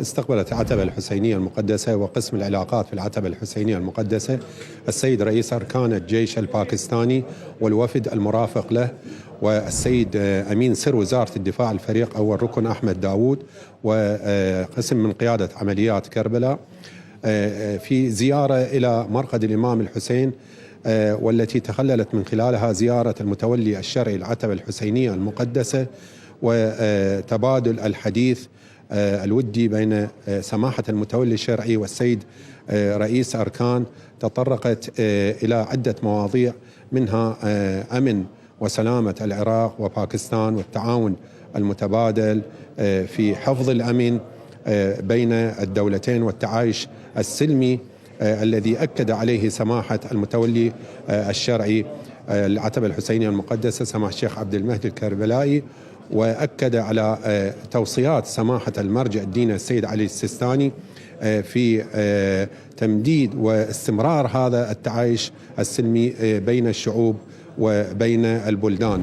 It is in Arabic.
استقبلت العتبة الحسينية المقدسة وقسم العلاقات في العتبة الحسينية المقدسة السيد رئيس أركان الجيش الباكستاني والوفد المرافق له، والسيد أمين سر وزارة الدفاع الفريق أول ركن أحمد داوود، وقسم من قيادة عمليات كربلاء، في زيارة إلى مرقد الإمام الحسين، والتي تخللت من خلالها زيارة المتولي الشرعي العتبة الحسينية المقدسة وتبادل الحديث الودي بين سماحة المتولي الشرعي والسيد رئيس أركان. تطرقت إلى عدة مواضيع، منها أمن وسلامة العراق وباكستان والتعاون المتبادل في حفظ الأمن بين الدولتين والتعايش السلمي الذي أكد عليه سماحة المتولي الشرعي العتبة الحسينية المقدسة سماحة الشيخ عبد المهدي الكربلائي، وأكد على توصيات سماحة المرجع الديني السيد علي السيستاني في تمديد واستمرار هذا التعايش السلمي بين الشعوب وبين البلدان.